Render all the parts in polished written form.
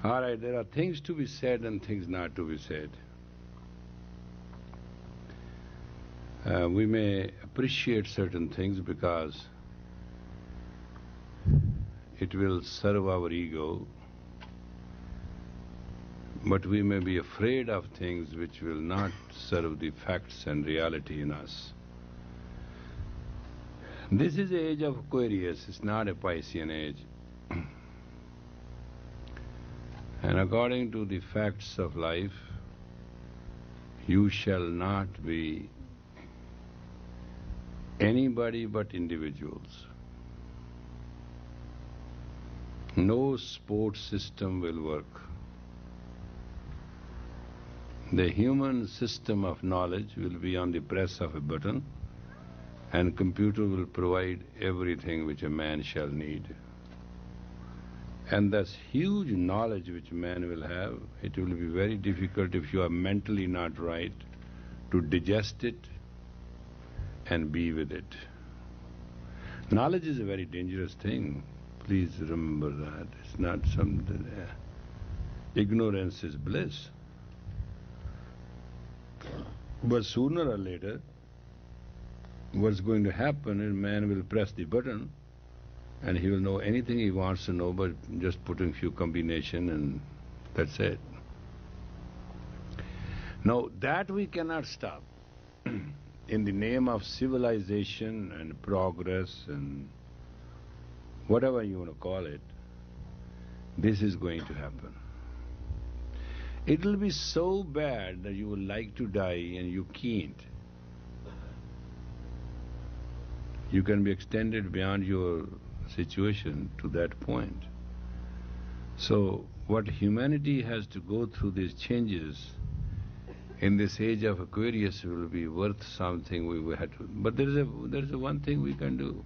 All right, there are things to be said and things not to be said. We may appreciate certain things because it will serve our ego, but we may be afraid of things which will not serve the facts and reality in us. This is the age of Aquarius, it's not a Piscean age. And according to the facts of life, you shall not be anybody but individuals. No sports system will work. The human system of knowledge will be on the press of a button, and computer will provide everything which a man shall need. And this huge knowledge which man will have, it will be very difficult if you are mentally not right to digest it and be with it. Knowledge is a very dangerous thing. Please remember that. It's not something... ignorance is bliss. But sooner or later, what's going to happen is man will press the button and he will know anything he wants to know, but just putting few combination and that's it. Now that we cannot stop. In the name of civilization and progress and whatever you want to call it, this is going to happen. It will be so bad that you would like to die and you can't. You can be extended beyond your situation to that point. So what humanity has to go through these changes in this age of Aquarius will be worth something we had to... But there is a one thing we can do.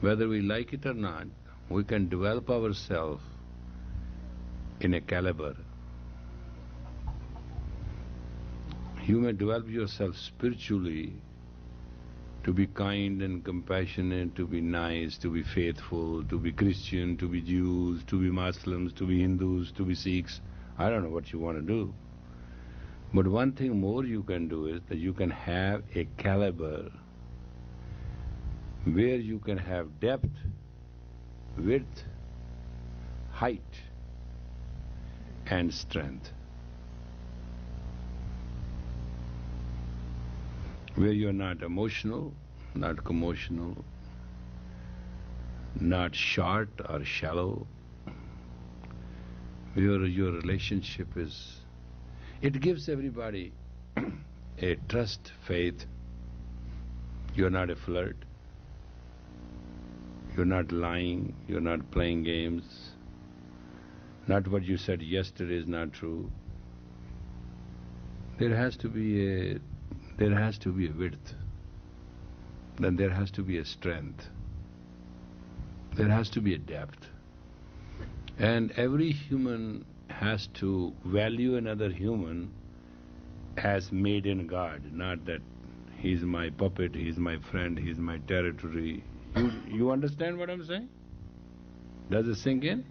Whether we like it or not, we can develop ourselves in a caliber. You may develop yourself spiritually to be kind and compassionate, to be nice, to be faithful, to be Christian, to be Jews, to be Muslims, to be Hindus, to be Sikhs. I don't know what you want to do. But one thing more you can do is that you can have a caliber where you can have depth, width, height and strength. Where you are not emotional, not commotional, not short or shallow, where your relationship is... It gives everybody a trust, faith. You're not a flirt. You're not lying. You're not playing games. Not what you said yesterday is not true. There has to be a width. Then there has to be a strength. There has to be a depth. And every human has to value another human as made in God, not that he's my puppet, he's my friend, he's my territory. You understand what I'm saying? Does it sink in?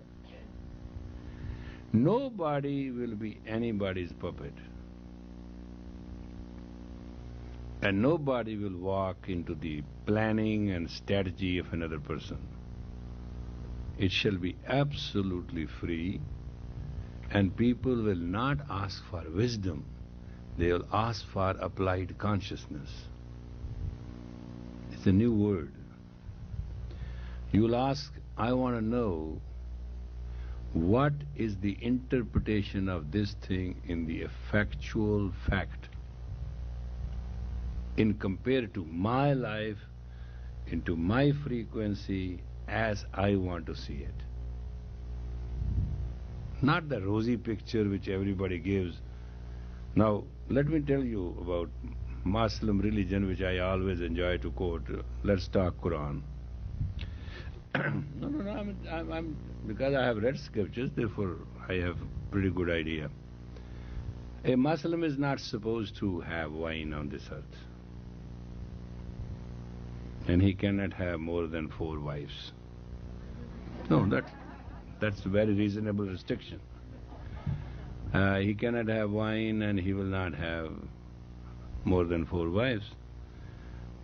Nobody will be anybody's puppet. And nobody will walk into the planning and strategy of another person. It shall be absolutely free, and people will not ask for wisdom. They will ask for applied consciousness. It's a new word. You will ask, I want to know what is the interpretation of this thing in the effectual fact in compared to my life, into my frequency as I want to see it. Not the rosy picture which everybody gives. Now, let me tell you about Muslim religion, which I always enjoy to quote. Let's talk Quran. No, I'm because I have read scriptures, therefore I have pretty good idea. A Muslim is not supposed to have wine on this earth. And he cannot have more than 4 wives. No, That's a very reasonable restriction. He cannot have wine and he will not have more than 4 wives.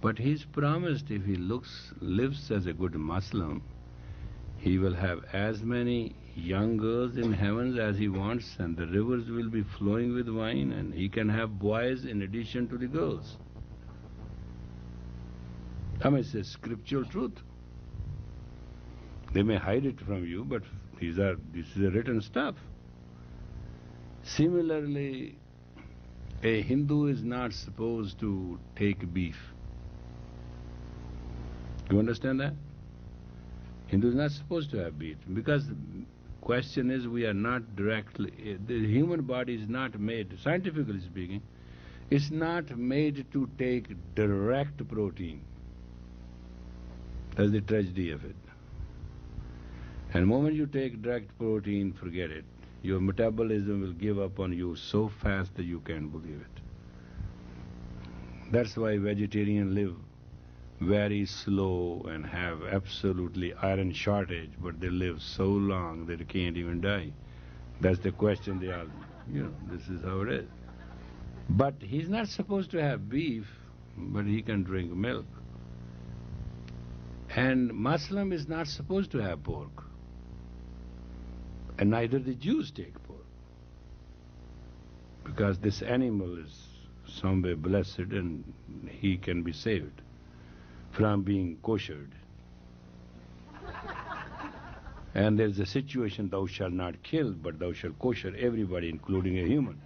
But he's promised if he lives as a good Muslim, he will have as many young girls in heavens as he wants, and the rivers will be flowing with wine, and he can have boys in addition to the girls. I mean, it's a scriptural truth. They may hide it from you, but this is a written stuff. Similarly, a Hindu is not supposed to take beef. You understand that? Hindu is not supposed to have beef, because the question is, we are not directly, the human body is not made, scientifically speaking, it's not made to take direct protein. That's the tragedy of it. And the moment you take direct protein, forget it. Your metabolism will give up on you so fast that you can't believe it. That's why vegetarians live very slow and have absolutely iron shortage, but they live so long that they can't even die. That's the question they all, this is how it is. But he's not supposed to have beef, but he can drink milk. And Muslim is not supposed to have pork. And neither the Jews take pork. Because this animal is some way blessed and he can be saved from being koshered. And there's a situation, thou shalt not kill, but thou shalt kosher everybody, including a human.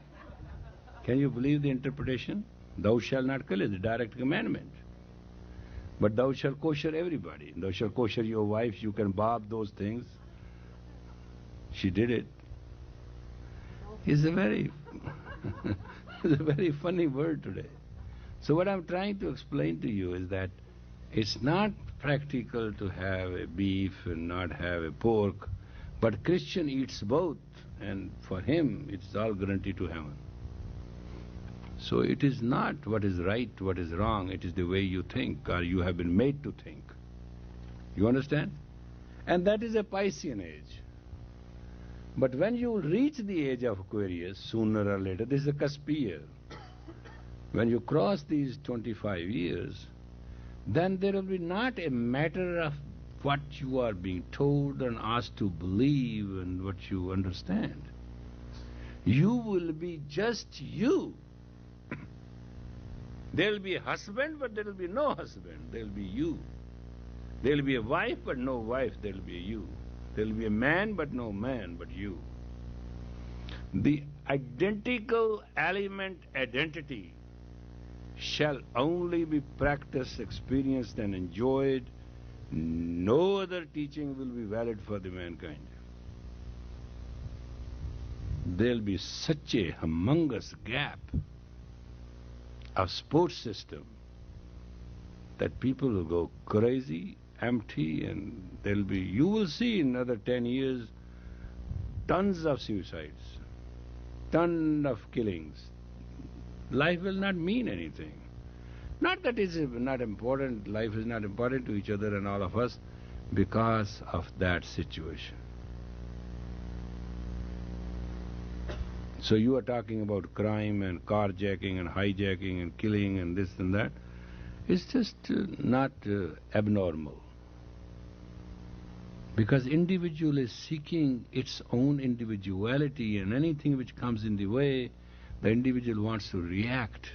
Can you believe the interpretation? Thou shalt not kill is a direct commandment. But thou shalt kosher everybody. Thou shalt kosher your wife, you can bob those things. She did it. It's a very it's a very funny word today. So what I'm trying to explain to you is that it's not practical to have a beef and not have a pork, but Christian eats both, and for him it's all guaranteed to heaven. So it is not what is right, what is wrong, it is the way you think, or you have been made to think. You understand? And that is a Piscean age. But when you reach the age of Aquarius, sooner or later, this is a cusp year. When you cross these 25 years, then there will be not a matter of what you are being told and asked to believe and what you understand. You will be just you. There will be a husband, but there will be no husband. There will be you. There will be a wife, but no wife. There will be a you. There will be a man, but no man, but you. The identical element identity shall only be practiced, experienced, and enjoyed. No other teaching will be valid for the mankind. There will be such a humongous gap of sports system that people will go crazy, empty, and there'll be, you will see in another 10 years, tons of suicides, tons of killings. Life will not mean anything. Not that it's not important, life is not important to each other and all of us because of that situation. So you are talking about crime and carjacking and hijacking and killing and this and that. It's just not abnormal. Because individual is seeking its own individuality, and anything which comes in the way, the individual wants to react,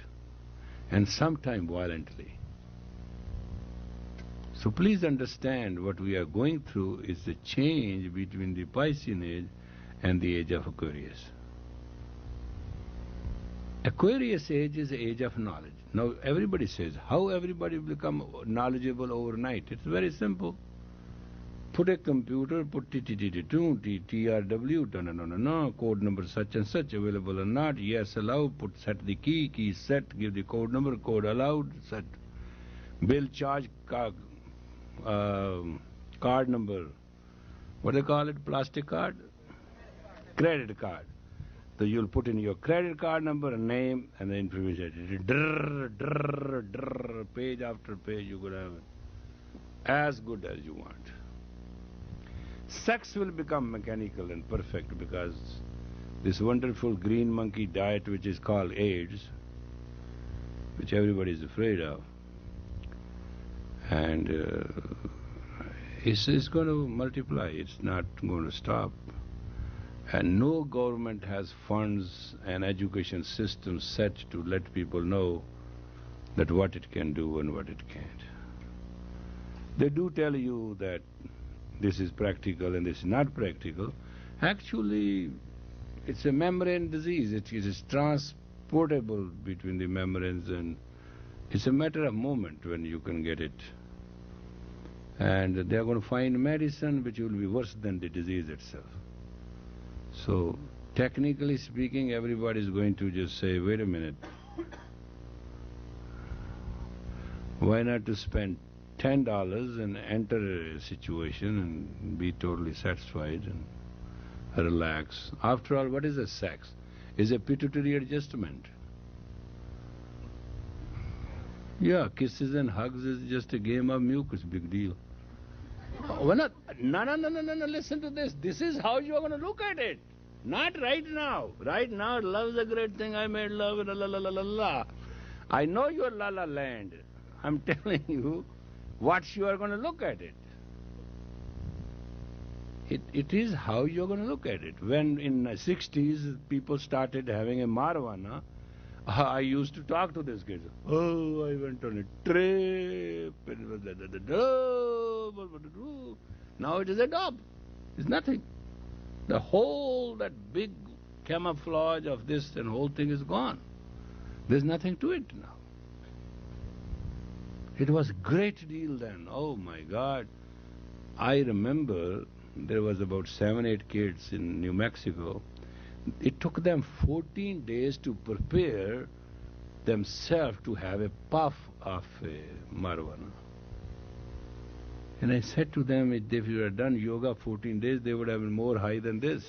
and sometimes violently. So please understand what we are going through is the change between the Piscean age and the age of Aquarius. Aquarius age is the age of knowledge. Now everybody says, how everybody will become knowledgeable overnight? It's very simple. Put a computer, put TRW, no, code number such and such, available or not, yes, allowed, set the key set, give the code number, code allowed, set. Bill charge, card number, what do they call it, plastic card? Credit card. So you'll put in your credit card number and name and the information. Page after page you could have it. As good as you want. sex will become mechanical and perfect, because this wonderful green monkey diet which is called AIDS, which everybody is afraid of, and it's going to multiply, it's not going to stop. And no government has funds and education system set to let people know that what it can do and what it can't. They do tell you that this is practical and this is not practical. Actually, it's a membrane disease. It is transportable between the membranes, and it's a matter of moment when you can get it. And they are going to find medicine which will be worse than the disease itself. So, technically speaking, everybody is going to just say, wait a minute, why not to spend $10 and enter a situation and be totally satisfied and relax? After all, what is a sex? It's a pituitary adjustment. Yeah, kisses and hugs is just a game of mucus, big deal. Oh, no, listen to this. This is how you are going to look at it. Not right now. Right now, love is a great thing. I made love, la la la la la la. I know your la la land. I'm telling you what you are going to look at it. It is how you're going to look at it. When in the 60s people started having a marijuana, I used to talk to these kids. Oh, I went on a trip. Now it is a dub. It's nothing. The whole, that big camouflage of this and whole thing is gone. There's nothing to it now. It was a great deal then. Oh my God. I remember there was about 7-8 kids in New Mexico. It took them 14 days to prepare themselves to have a puff of marijuana. And I said to them, if you had done yoga 14 days, they would have been more high than this.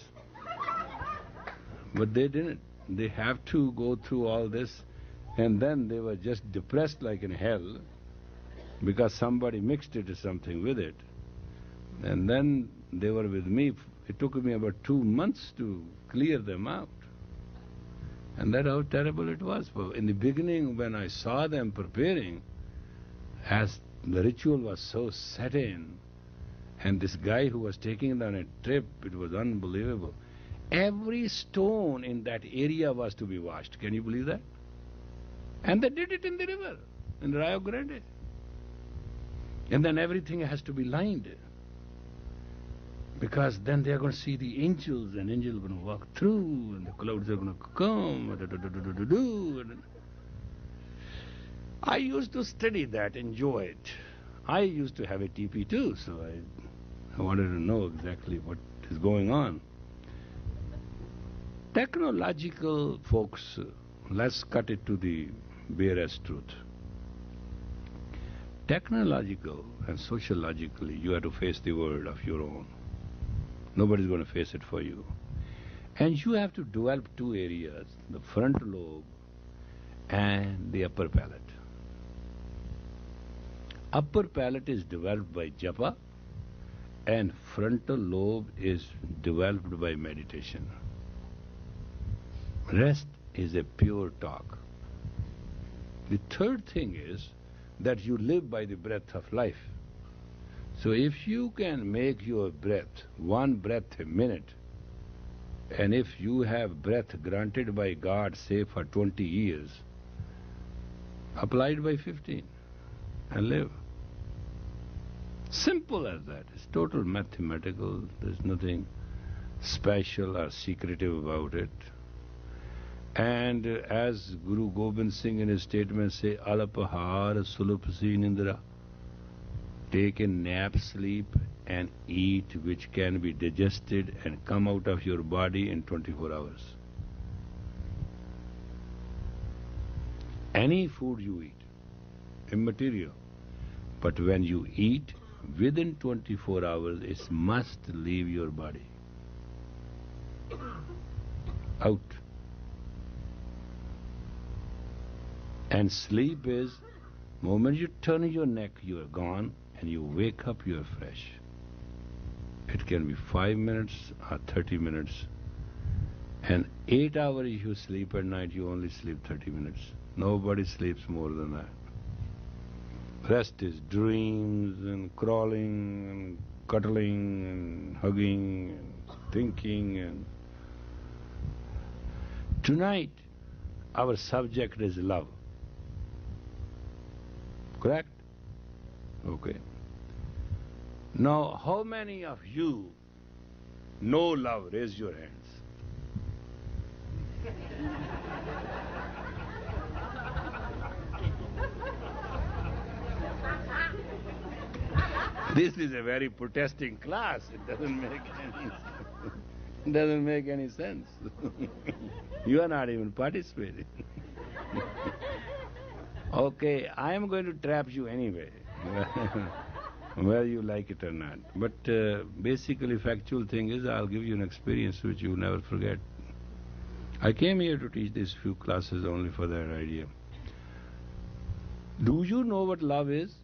But they didn't. They have to go through all this, and then they were just depressed like in hell because somebody mixed it or something with it. And then they were with me. It took me about 2 months to clear them out. And that's how terrible it was. But in the beginning, when I saw them preparing, as the ritual was so set in, and this guy who was taking them on a trip, it was unbelievable. Every stone in that area was to be washed. Can you believe that? And they did it in the river, in Rio Grande. And then everything has to be lined, because then they are going to see the angels, and angels are going to walk through, and the clouds are going to come. I used to study that, enjoy it. I used to have a TP too, so I wanted to know exactly what is going on. Technological folks, let's cut it to the barest truth. Technological and sociologically, you have to face the world of your own. Nobody's going to face it for you. And you have to develop 2 areas, the frontal lobe and the upper palate. Upper palate is developed by japa, and frontal lobe is developed by meditation. Rest is a pure talk. The third thing is that you live by the breath of life. So if you can make your breath 1 breath a minute, and if you have breath granted by God, say for 20 years, apply it by 15 and live. Simple as that. It's total mathematical. There's nothing special or secretive about it. And as Guru Gobind Singh in his statement say, Alapahar Sulupasi Nindra, take a nap, sleep and eat which can be digested and come out of your body in 24 hours. Any food you eat, immaterial. But when you eat, within 24 hours, it must leave your body. Out. And sleep is, moment you turn your neck, you are gone, and you wake up, you are fresh. It can be 5 minutes or 30 minutes. And 8 hours you sleep at night, you only sleep 30 minutes. Nobody sleeps more than that. Rest is dreams and crawling and cuddling and hugging and thinking. And tonight, our subject is love. Correct? Okay. Now, how many of you know love? Raise your hands. This is a very protesting class. It doesn't make any sense. You are not even participating. Okay, I am going to trap you anyway, whether you like it or not. But basically, factual thing is, I'll give you an experience which you will never forget. I came here to teach these few classes only for that idea. Do you know what love is?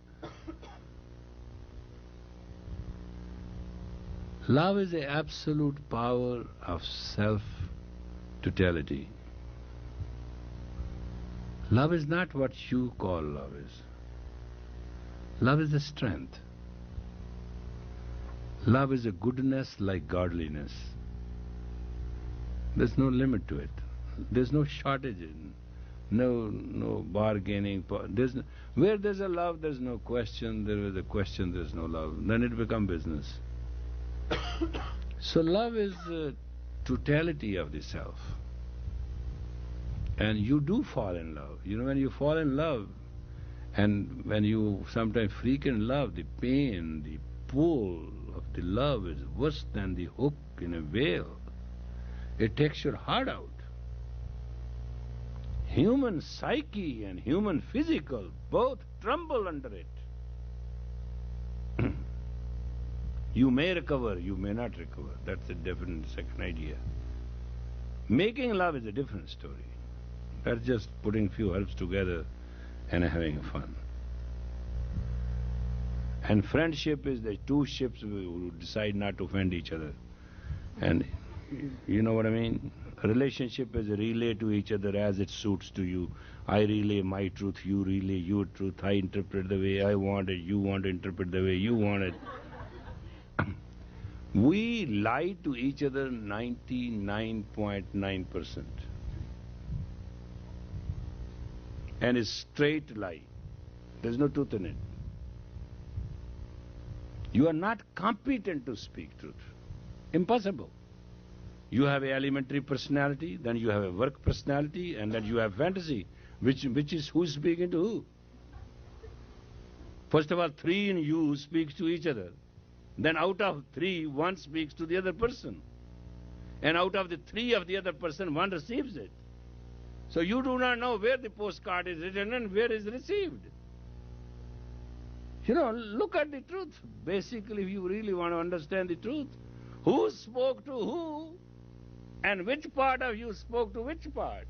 Love is the absolute power of self-totality. Love is not what you call love is. Love is the strength. Love is a goodness like godliness. There's no limit to it. There's no shortage in, no bargaining. Where there's a love, there's no question. There is a question, there's no love. Then it becomes business. So love is the totality of the self. And you do fall in love. You know, when you fall in love, and when you sometimes freak in love, the pain, the pull of the love is worse than the hook in a whale. It takes your heart out. Human psyche and human physical both tremble under it. You may recover, you may not recover. That's a different second idea. Making love is a different story. That's just putting few herbs together and having fun. And friendship is the two ships who decide not to offend each other. And you know what I mean? A relationship is a relay to each other as it suits to you. I relay my truth, you relay your truth. I interpret the way I want it, you want to interpret the way you want it. We lie to each other 99.9%. And it's straight lie. There's no truth in it. You are not competent to speak truth. Impossible. You have an elementary personality, then you have a work personality, and then you have fantasy. Which is who's speaking to who? First of all, three in you speaks to each other. Then out of three, one speaks to the other person. And out of the three of the other person, one receives it. So you do not know where the postcard is written and where is received. You know, look at the truth. Basically, if you really want to understand the truth, who spoke to who, and which part of you spoke to which part?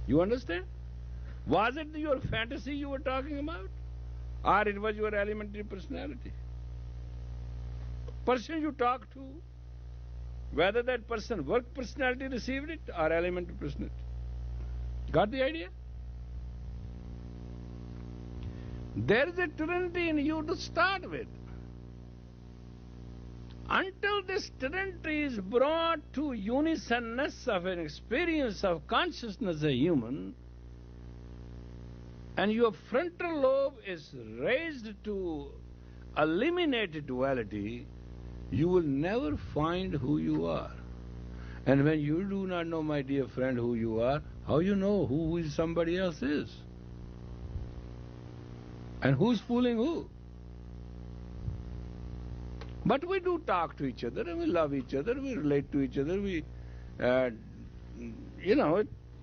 You understand? Was it your fantasy you were talking about? Or it was your elementary personality? Person you talk to, whether that person work personality received it or elementary personality. Got the idea? There is a trinity in you to start with. Until this trinity is brought to unisonness of an experience of consciousness as a human, and your frontal lobe is raised to eliminate duality, you will never find who you are. And when you do not know, my dear friend, who you are, how you know who somebody else is? And who's fooling who? But we do talk to each other, and we love each other, we relate to each other, we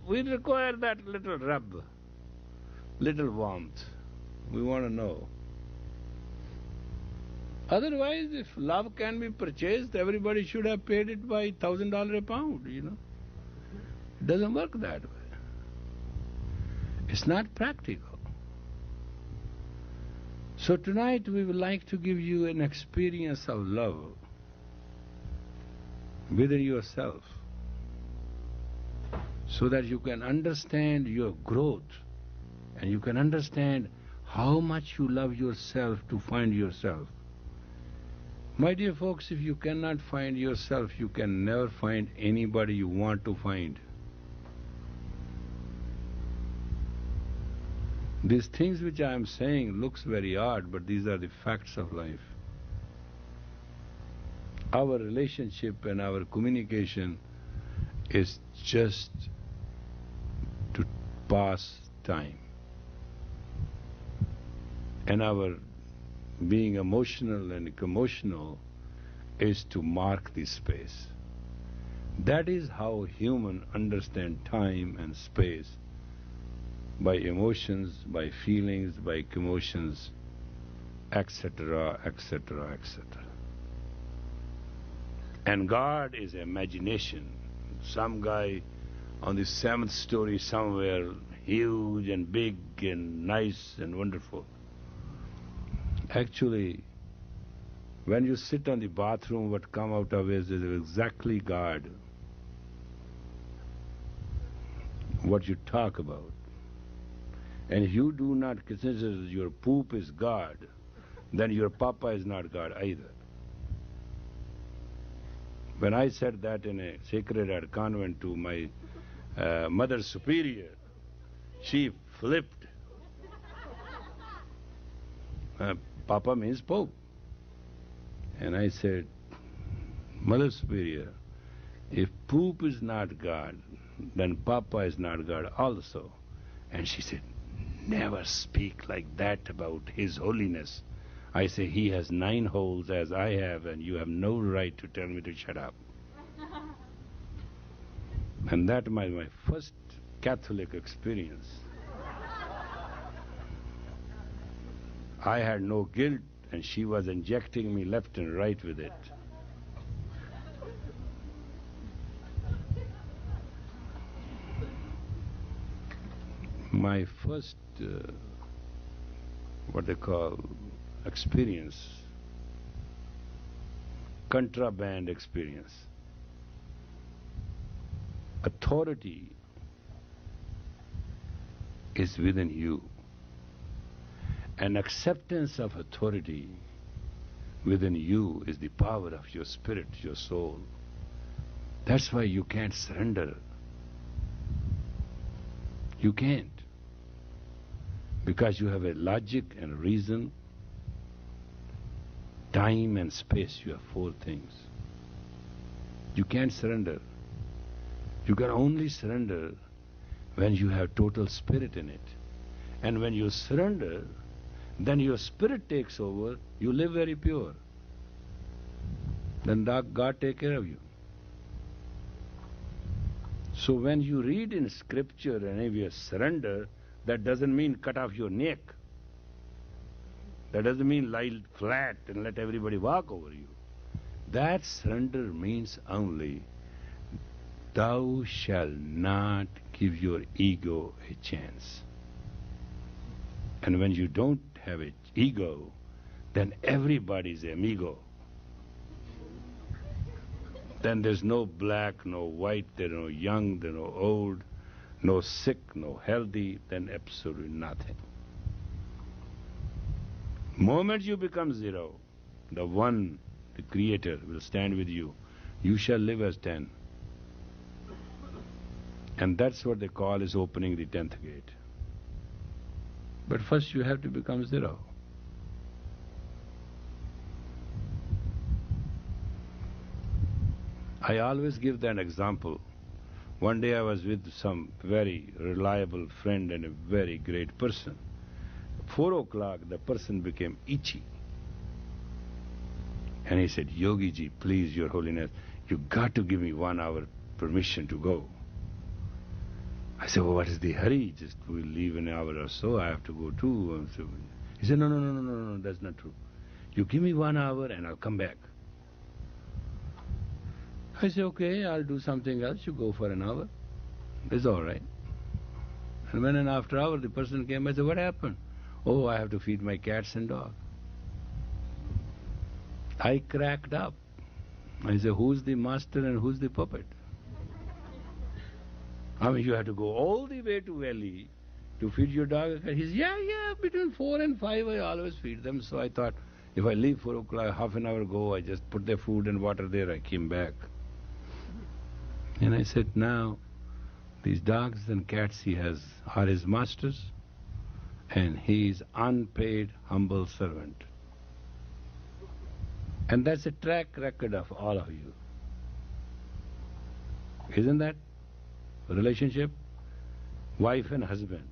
require that little rub, little warmth. We want to know. Otherwise, if love can be purchased, everybody should have paid it by $1,000 a pound, you know. It doesn't work that way. It's not practical. So tonight we would like to give you an experience of love within yourself, so that you can understand your growth and you can understand how much you love yourself to find yourself. My dear folks, if you cannot find yourself, you can never find anybody you want to find. These things which I am saying looks very odd, but these are the facts of life. Our relationship and our communication is just to pass time. And our being emotional and commotional is to mark the space. That is how humans understand time and space, by emotions, by feelings, by commotions, etc., etc., etc. And God is imagination. Some guy on the 7th story somewhere, huge and big and nice and wonderful. Actually, when you sit on the bathroom, what come out of it is exactly God. What you talk about. And if you do not consider your poop is God, then your papa is not God either. When I said that in a Sacred Heart convent to my Mother Superior, she flipped. Papa means Pope. And I said, Mother Superior, if poop is not God, then Papa is not God also. And she said, never speak like that about His Holiness. I say, he has 9 holes as I have, and you have no right to tell me to shut up. And that was my first Catholic experience. I had no guilt, and she was injecting me left and right with it. My first, what they call, experience, contraband experience. Authority is within you. And acceptance of authority within you is the power of your spirit, your soul. That's why you can't surrender. You can't. Because you have a logic and reason, time and space. You have 4 things. You can't surrender. You can only surrender when you have total spirit in it. And when you surrender, then your spirit takes over, you live very pure. Then God take care of you. So when you read in scripture and if you surrender, that doesn't mean cut off your neck. That doesn't mean lie flat and let everybody walk over you. That surrender means only, thou shalt not give your ego a chance. And when you don't have an ego, then everybody's amigo. Then there's no black, no white, there's no young, there's no old, no sick, no healthy, then absolutely nothing. Moment you become zero, the one, the Creator, will stand with you. You shall live as 10. And that's what they call is opening the 10th gate. But first you have to become zero. I always give that example. One day I was with some very reliable friend and a very great person. 4 o'clock, the person became itchy. And he said, Yogi ji, please, Your Holiness, you got to give me 1 hour permission to go. I said, well, what is the hurry? Just we'll leave an hour or so, I have to go too. So he said, no, that's not true. You give me 1 hour and I'll come back. I said, okay, I'll do something else. You go for an hour. It's all right. And when after an hour the person came, I said, what happened? Oh, I have to feed my cats and dog. I cracked up. I said, who's the master and who's the puppet? I mean, you have to go all the way to Valley to feed your dog. He said, yeah, between 4 and 5 I always feed them. So I thought, if I leave 4 o'clock, half an hour ago, I just put their food and water there, I came back. And I said, now, these dogs and cats he has are his masters, and he is unpaid, humble servant. And that's a track record of all of you. Isn't that relationship? Wife and husband.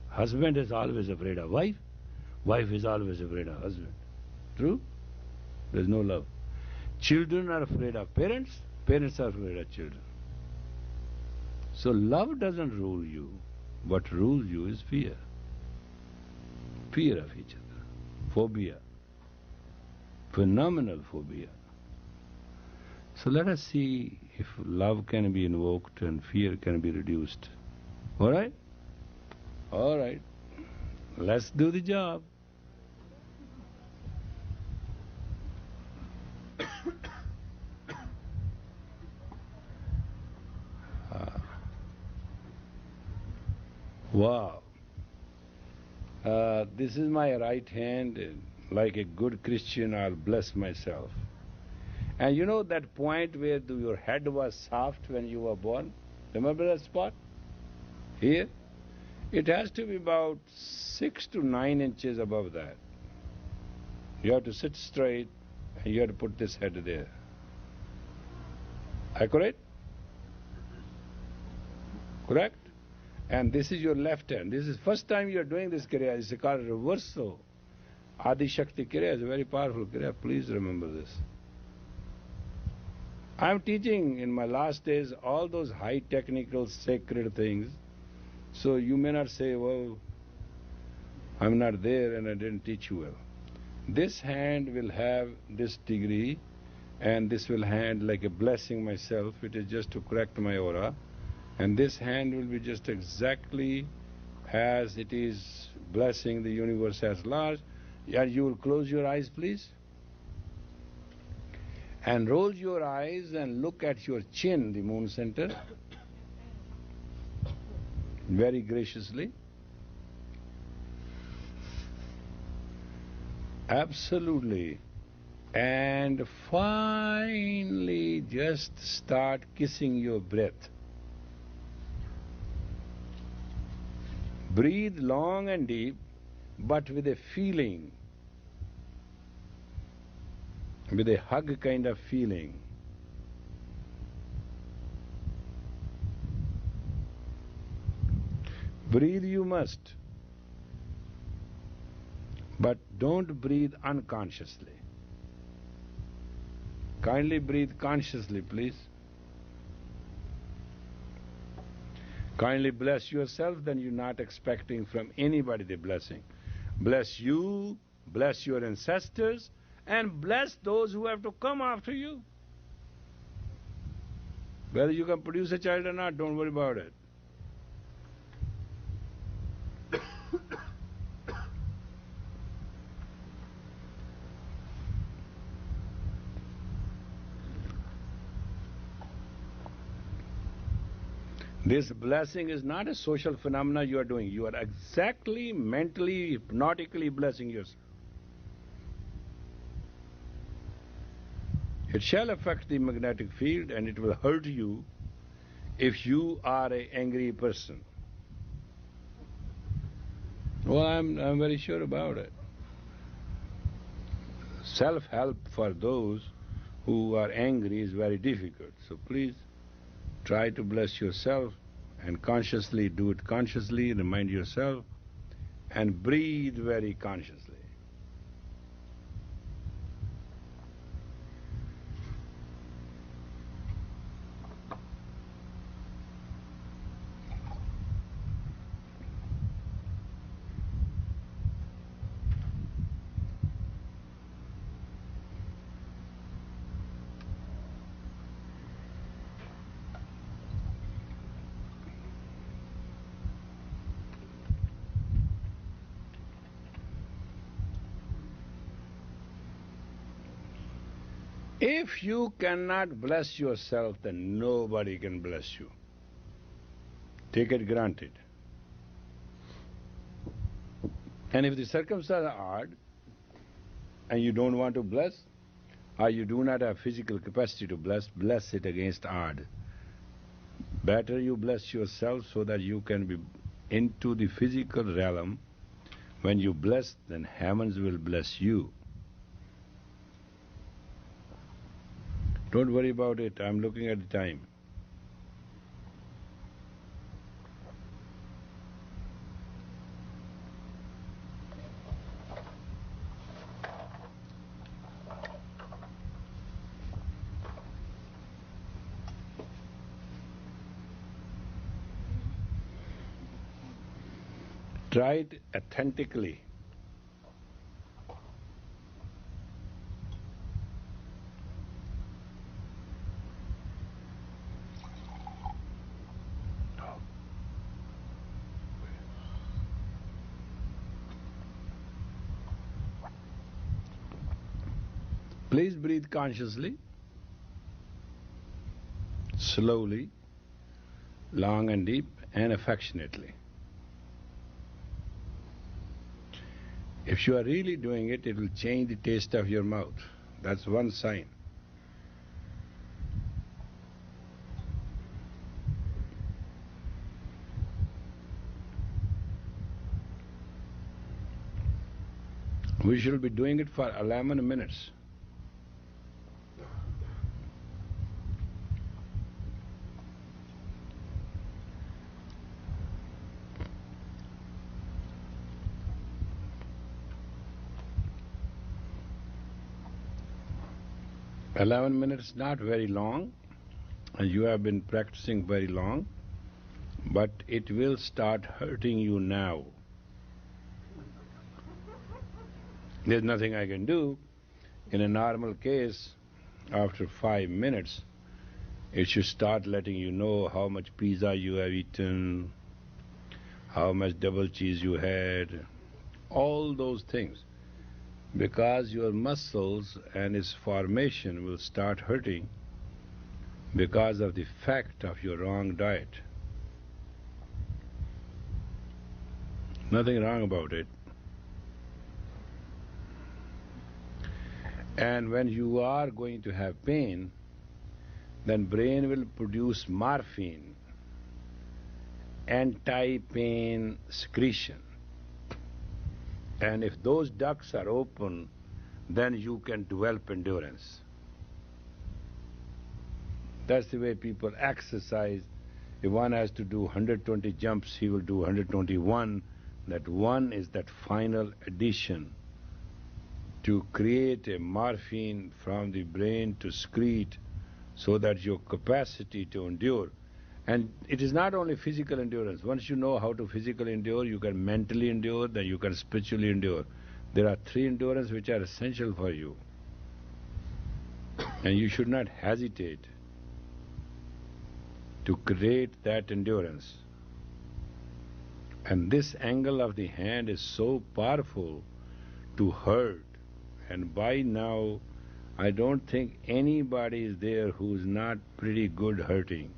Husband is always afraid of wife. Wife is always afraid of husband. True? There's no love. Children are afraid of parents. Parents are afraid of children. So love doesn't rule you. What rules you is fear. Fear of each other. Phobia. Phenomenal phobia. So let us see if love can be invoked and fear can be reduced. All right? All right. Let's do the job. Wow. This is my right hand. Like a good Christian, I'll bless myself. And you know that point where your head was soft when you were born? Remember that spot? Here? It has to be about 6 to 9 inches above that. You have to sit straight and you have to put this head there. Accurate? Correct? And this is your left hand. This is first time you are doing this kriya. It's called reversal. Adi Shakti kriya is a very powerful kriya. Please remember this. I am teaching in my last days all those high technical sacred things. So you may not say, well, I'm not there and I didn't teach you well. This hand will have this degree and this will hand like a blessing myself. It is just to correct my aura. And this hand will be just exactly as it is blessing the universe as large. And you will close your eyes, please. And roll your eyes and look at your chin, the moon center, very graciously. Absolutely. And finally just start kissing your breath. Breathe long and deep, but with a feeling, with a hug kind of feeling. Breathe you must, but don't breathe unconsciously. Kindly breathe consciously, please. Kindly bless yourself, then you're not expecting from anybody the blessing. Bless you, bless your ancestors, and bless those who have to come after you. Whether you can produce a child or not, don't worry about it. This blessing is not a social phenomena you are doing. You are exactly mentally, hypnotically blessing yourself. It shall affect the magnetic field and it will hurt you if you are an angry person. Well, I'm very sure about it. Self-help for those who are angry is very difficult. So please try to bless yourself and consciously do it consciously, remind yourself, and breathe very consciously. If you cannot bless yourself, then nobody can bless you. Take it granted. And if the circumstances are hard, and you don't want to bless, or you do not have physical capacity to bless it against odd. Better you bless yourself so that you can be into the physical realm. When you bless, then heavens will bless you. Don't worry about it. I'm looking at the time. Try it authentically. Please breathe consciously, slowly, long and deep, and affectionately. If you are really doing it, it will change the taste of your mouth. That's one sign. We shall be doing it for 11 minutes. "11 minutes, not very long, and you have been practicing very long, but it will start hurting you now. There's nothing I can do. In a normal case, after 5 minutes, it should start letting you know how much pizza you have eaten, how much double cheese you had, all those things. Because your muscles and its formation will start hurting because of the fact of your wrong diet. Nothing wrong about it. And when you are going to have pain, then brain will produce morphine, anti-pain secretion. And if those ducts are open, then you can develop endurance. That's the way people exercise. If one has to do 120 jumps, he will do 121. That one is that final addition to create a morphine from the brain to secrete so that your capacity to endure. And it is not only physical endurance. Once you know how to physically endure, you can mentally endure, then you can spiritually endure. There are 3 endurance which are essential for you. And you should not hesitate to create that endurance. And this angle of the hand is so powerful to hurt. And by now, I don't think anybody is there who's not pretty good hurting.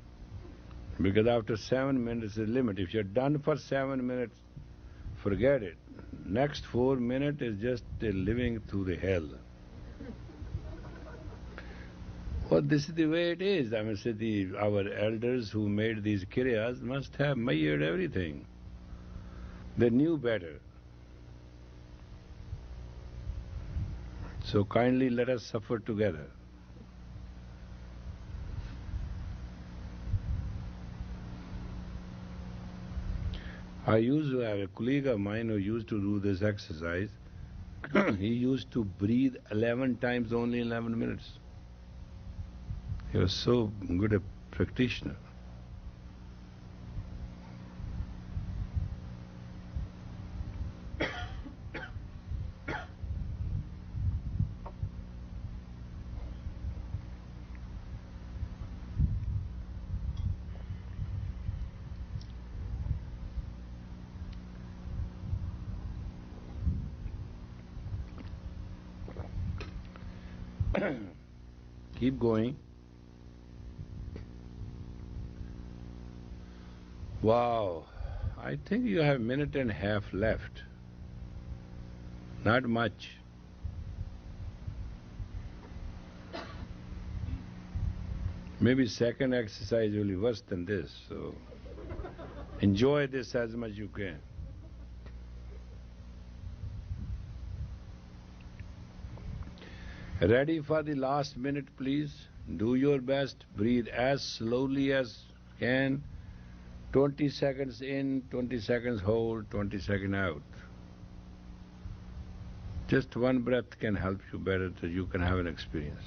Because after 7 minutes is the limit. If you're done for 7 minutes, forget it. Next 4 minutes is just living through the hell. Well, this is the way it is. I mean, say our elders who made these kiryas must have measured everything. They knew better. So kindly let us suffer together. I used to have a colleague of mine who used to do this exercise. He used to breathe 11 times only in 11 minutes. He was so good a practitioner. Keep going. Wow, I think you have a minute and a half left. Not much. Maybe second exercise will be worse than this, so enjoy this as much as you can. Ready for the last minute, please? Do your best. Breathe as slowly as you can. 20 seconds in, 20 seconds hold, 20 seconds out. Just one breath can help you better so you can have an experience.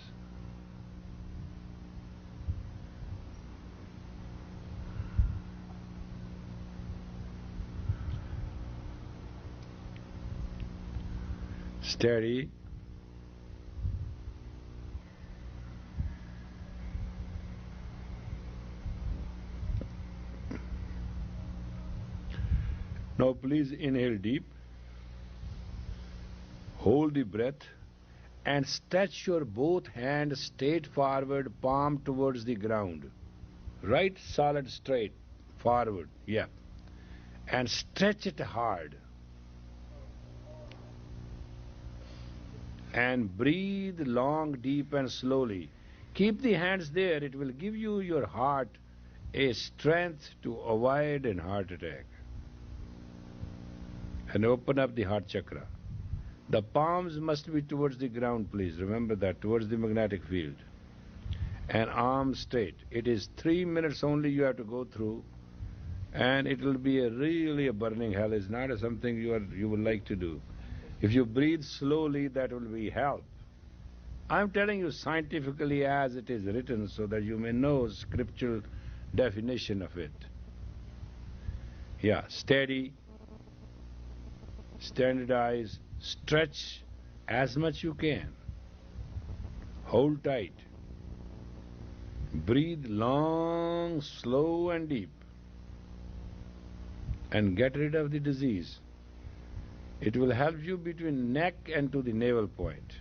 Steady. Now please inhale deep, hold the breath and stretch your both hands straight forward, palm towards the ground. Right solid straight forward, yeah. And stretch it hard. And breathe long, deep and slowly. Keep the hands there, it will give you your heart a strength to avoid a heart attack. And open up the heart chakra. The palms must be towards the ground, please. Remember that, towards the magnetic field. And arms straight. It is 3 minutes only you have to go through. And it will be really a burning hell. It's not something you would like to do. If you breathe slowly, that will be help. I'm telling you scientifically as it is written so that you may know scriptural definition of it. Yeah, steady. Standardize, stretch as much you can. Hold tight. Breathe long, slow and deep. And get rid of the disease. It will help you between neck and to the navel point.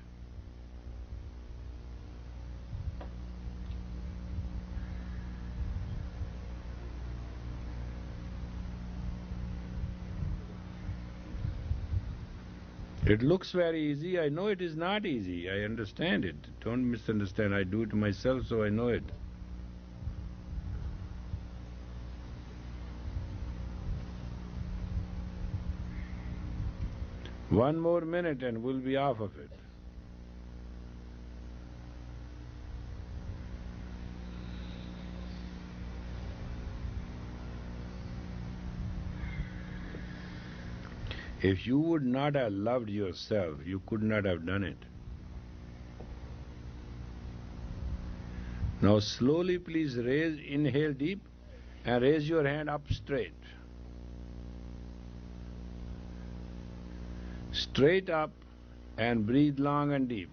It looks very easy. I know it is not easy. I understand it. Don't misunderstand. I do it myself, so I know it. One more minute and we'll be off of it. If you would not have loved yourself, you could not have done it. Now slowly please inhale deep and raise your hand up straight. Straight up and breathe long and deep.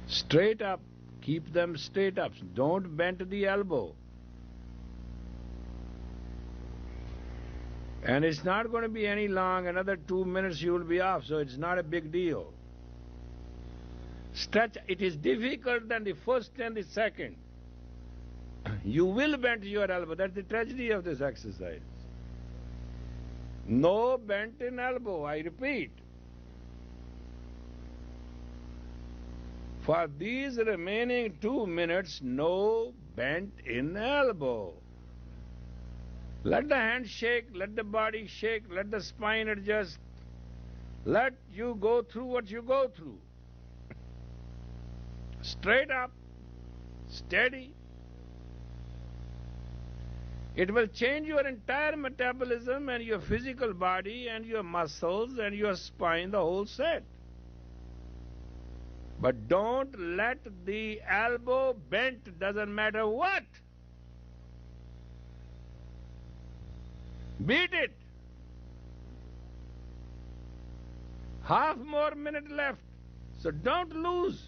Straight up, keep them straight up. Don't bend the elbow. And it's not going to be any long, another 2 minutes you will be off, so it's not a big deal. Stretch, it is difficult than the first and the second. You will bend your elbow, that's the tragedy of this exercise. No bent in elbow, I repeat. For these remaining 2 minutes, no bent in elbow. Let the hand shake, let the body shake, let the spine adjust. Let you go through what you go through. Straight up, steady. It will change your entire metabolism and your physical body and your muscles and your spine, the whole set. But don't let the elbow bent, doesn't matter what. Beat it. Half more minute left, so don't lose.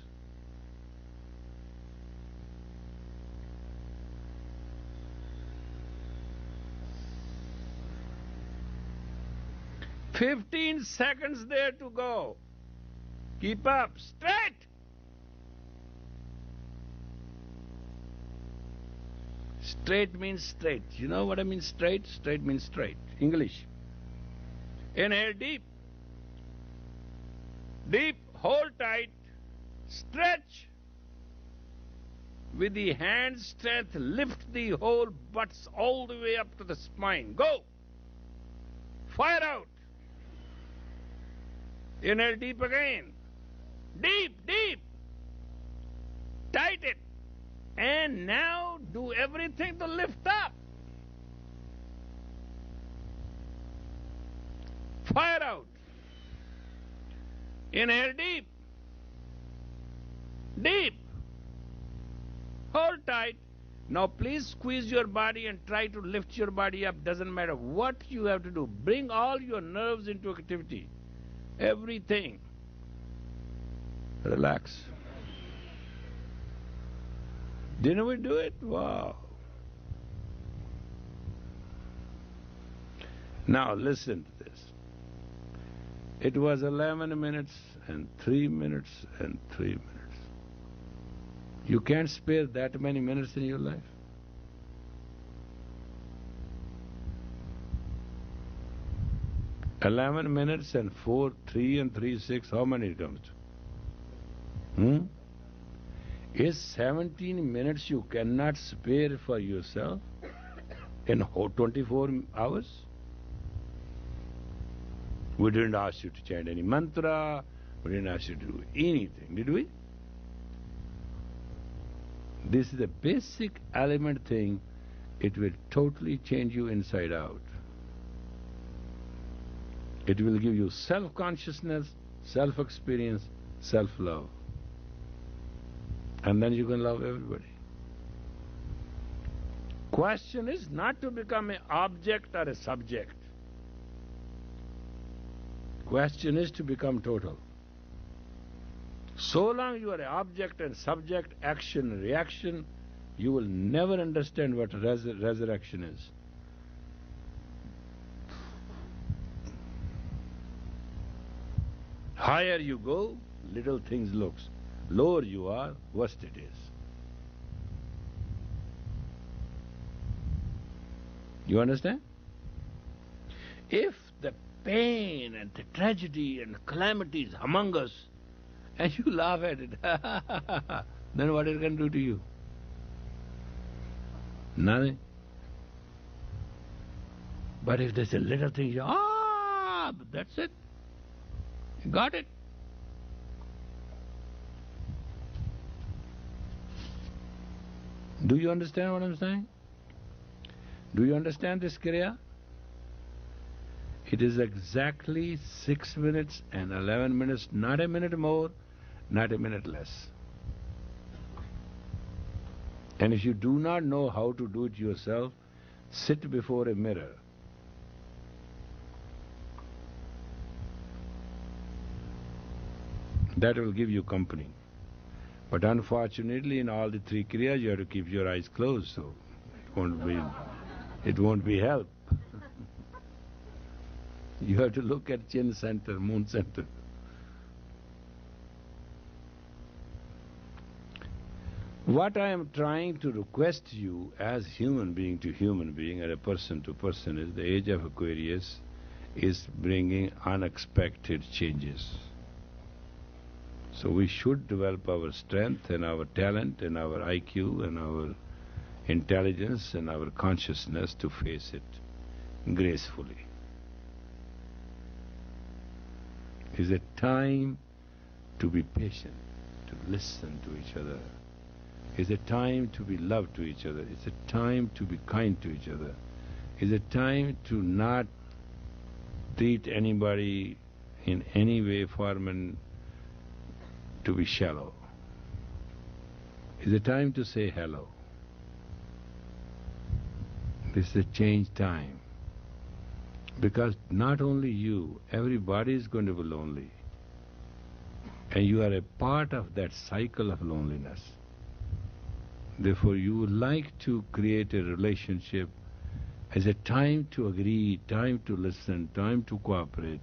"15 seconds there to go. Keep up, straight. Straight means straight. You know what I mean straight? Straight means straight. English. Inhale deep. Deep, hold tight, stretch. With the hand strength, lift the whole butts all the way up to the spine. Go. Fire out. Inhale deep again. Deep, deep. Tighten. And now do everything to lift up. Fire out. Inhale deep. Deep. Hold tight. Now please squeeze your body and try to lift your body up. Doesn't matter what you have to do. Bring all your nerves into activity. Everything. Relax. Didn't we do it? Wow. Now listen to this. It was 11 minutes and 3 minutes and 3 minutes. You can't spare that many minutes in your life. $11 minutes and 4, 3 and 3, 6, how many it comes to? Is 17 minutes you cannot spare for yourself in 24 hours? We didn't ask you to chant any mantra, we didn't ask you to do anything, did we? This is a basic element thing. It will totally change you inside out. It will give you self-consciousness, self-experience, self-love. And then you can love everybody. Question is not to become an object or a subject. Question is to become total. So long you are an object and subject, action and reaction, you will never understand what resurrection is. Higher you go, little things looks. Lower you are, worst it is. You understand? If the pain and the tragedy and calamity is among us, and you laugh at it, then what it can do to you? Nothing. But if there's a little thing, that's it. You got it. Do you understand what I'm saying? Do you understand this kriya? It is exactly 6 minutes and 11 minutes, not a minute more, not a minute less. And if you do not know how to do it yourself, sit before a mirror. That will give you company. But unfortunately, in all the 3 kriyas, you have to keep your eyes closed, so it won't be help. You have to look at chin center, moon center. What I am trying to request you as human being to human being, or a person to person, is the age of Aquarius is bringing unexpected changes. So we should develop our strength and our talent and our IQ and our intelligence and our consciousness to face it gracefully. It's a time to be patient, to listen to each other. It's a time to be loved to each other. It's a time to be kind to each other. It's a time to not treat anybody in any way, form, and to be shallow. It's a time to say hello. This is a change time. Because not only you, everybody is going to be lonely. And you are a part of that cycle of loneliness. Therefore, you would like to create a relationship as a time to agree, time to listen, time to cooperate.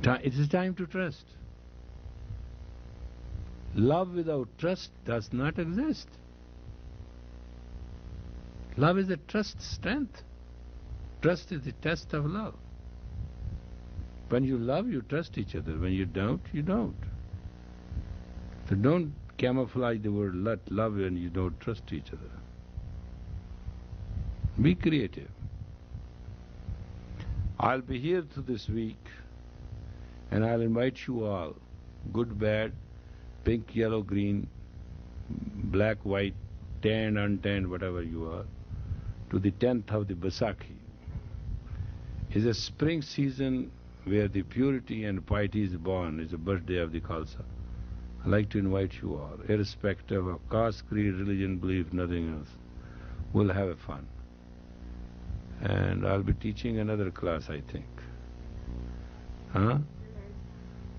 It is time to trust. Love without trust does not exist. Love is a trust strength. Trust is the test of love. When you love, you trust each other. When you don't, you don't. So don't camouflage the word love when you don't trust each other. Be creative. I'll be here through this week, and I'll invite you all, good, bad, pink, yellow, green, black, white, tan, untanned, whatever you are, to the 10th of the Baisakhi. It's a spring season where the purity and piety is born. It's the birthday of the Khalsa. I'd like to invite you all, irrespective of caste, creed, religion, belief, nothing else. We'll have a fun. And I'll be teaching another class, I think. Huh?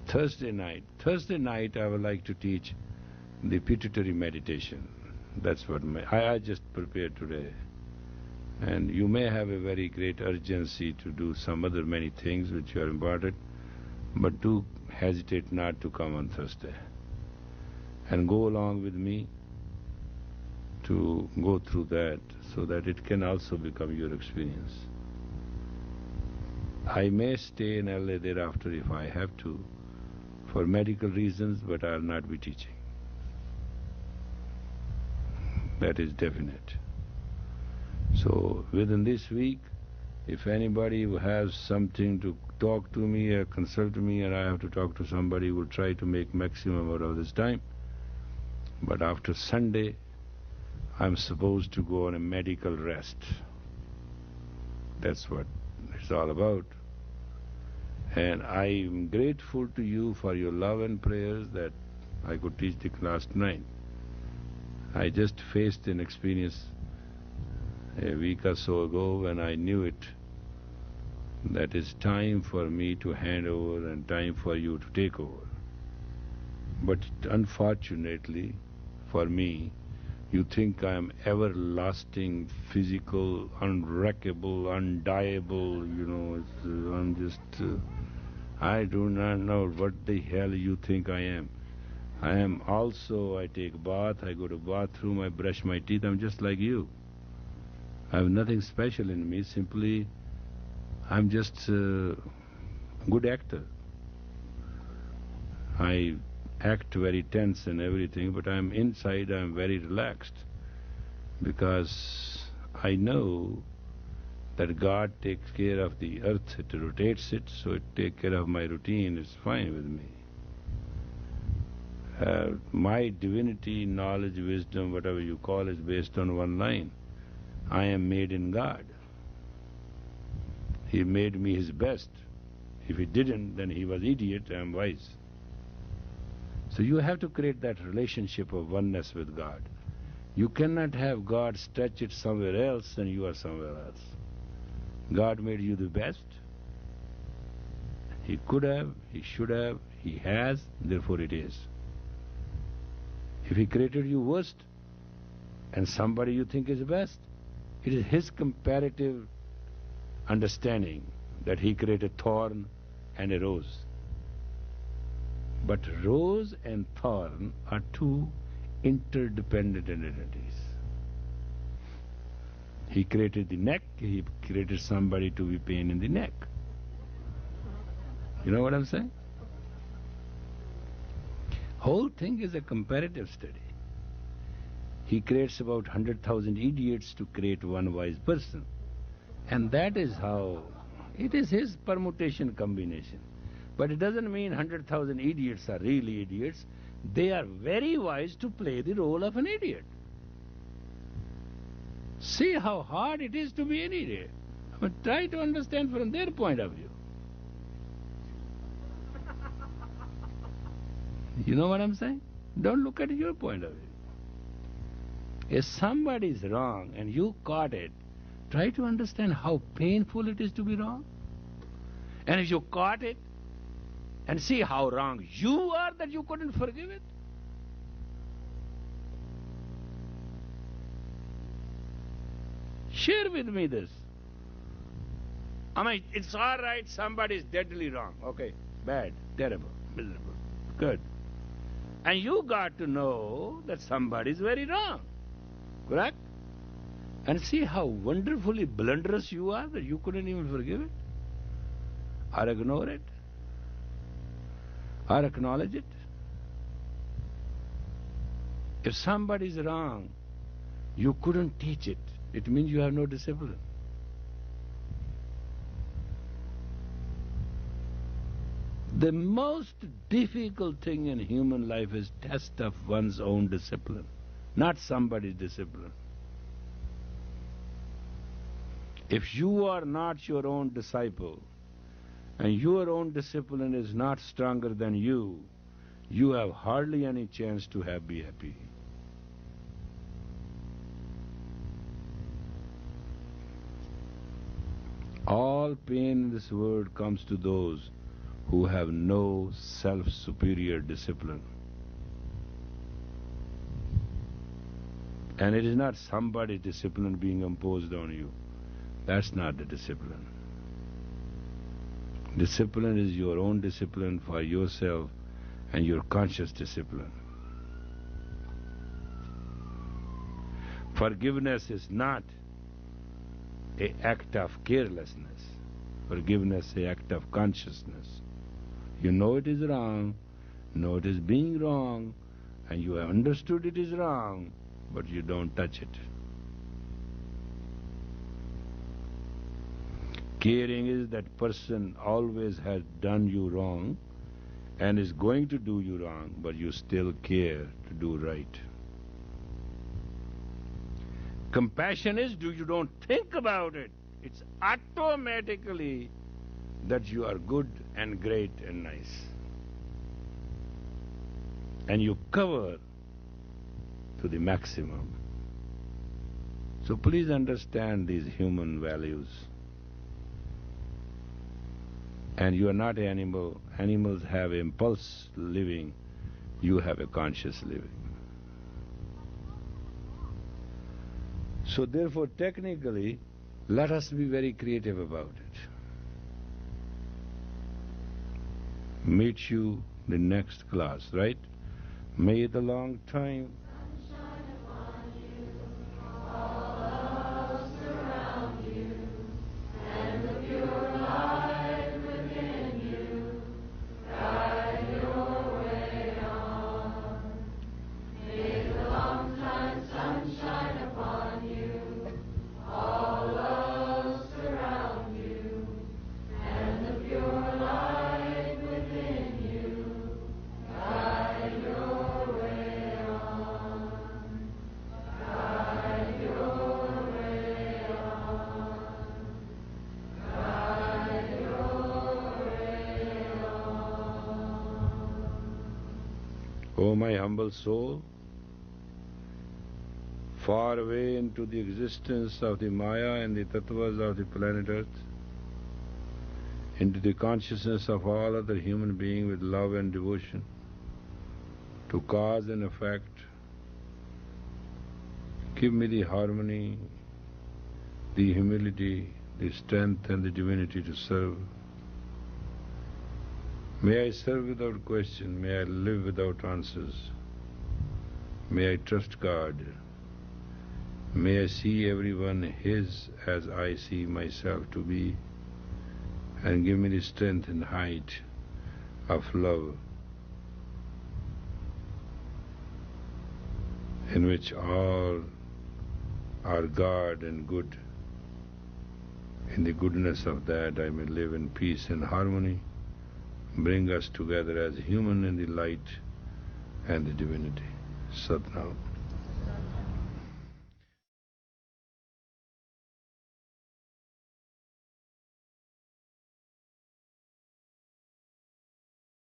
Thursday night. Thursday night I would like to teach the pituitary meditation. That's what I just prepared today. And you may have a very great urgency to do some other many things which are important, but do hesitate not to come on Thursday. And go along with me to go through that so that it can also become your experience. I may stay in LA thereafter if I have to, for medical reasons, but I'll not be teaching. That is definite. So within this week, if anybody who has something to talk to me or consult me and I have to talk to somebody, we'll try to make maximum out of this time. But after Sunday, I'm supposed to go on a medical rest. That's what it's all about. And I'm grateful to you for your love and prayers that I could teach the class tonight. I just faced an experience a week or so ago when I knew it, that it's time for me to hand over and time for you to take over. But unfortunately for me, you think I am everlasting, physical, unwreckable, undieable, I'm just... I do not know what the hell you think I am. I am also, I take bath, I go to bathroom, I brush my teeth, I'm just like you. I have nothing special in me, simply I'm just a good actor. I act very tense and everything, but inside I'm very relaxed because I know that God takes care of the earth, it rotates it, so it takes care of my routine, it's fine with me. My divinity, knowledge, wisdom, whatever you call, is based on one line. I am made in God. He made me his best. If he didn't, then he was idiot, I am wise. So you have to create that relationship of oneness with God. You cannot have God stretch it somewhere else and you are somewhere else. God made you the best. He could have, he should have, he has, therefore it is. If he created you worst and somebody you think is the best, it is his comparative understanding that he created thorn and a rose. But rose and thorn are two interdependent entities. He created the neck, he created somebody to be pain in the neck. You know what I'm saying? Whole thing is a comparative study. He creates about 100,000 idiots to create one wise person. And that is how, it is his permutation combination. But it doesn't mean 100,000 idiots are really idiots. They are very wise to play the role of an idiot. See how hard it is to be an idiot. But try to understand from their point of view. You know what I'm saying? Don't look at your point of view. If somebody is wrong and you caught it, try to understand how painful it is to be wrong. And if you caught it, and see how wrong you are that you couldn't forgive it. Share with me this. I mean, it's all right, somebody is deadly wrong. Okay, bad, terrible, miserable, good. And you got to know that somebody is very wrong. Correct? And see how wonderfully blunderous you are that you couldn't even forgive it, or ignore it, or acknowledge it. If somebody is wrong, you couldn't teach it. It means you have no discipline. The most difficult thing in human life is test of one's own discipline, not somebody's discipline. If you are not your own disciple, and your own discipline is not stronger than you have hardly any chance to be happy. All pain in this world comes to those who have no self-superior discipline. And it is not somebody's discipline being imposed on you. That's not the discipline. Discipline is your own discipline for yourself and your conscious discipline. Forgiveness is not an act of carelessness. Forgiveness is an act of consciousness. You know it is wrong, know it is being wrong, and you have understood it is wrong, but you don't touch it. Caring is that person always has done you wrong and is going to do you wrong, but you still care to do right. Compassion is you don't think about it. It's automatically that you are good and great and nice. And you cover to the maximum. So please understand these human values. And you are not an animal. Animals have impulse living. You have a conscious living. So therefore, technically, let us be very creative about it. Meet you the next class, right? May the long time O my humble soul, far away into the existence of the Maya and the Tattvas of the planet Earth, into the consciousness of all other human beings with love and devotion, to cause and effect, give me the harmony, the humility, the strength and the divinity to serve. May I serve without question, may I live without answers. May I trust God. May I see everyone His as I see myself to be, and give me the strength and height of love, in which all are God and good. In the goodness of that I may live in peace and harmony. Bring us together as human in the light and the divinity. Sat Nam.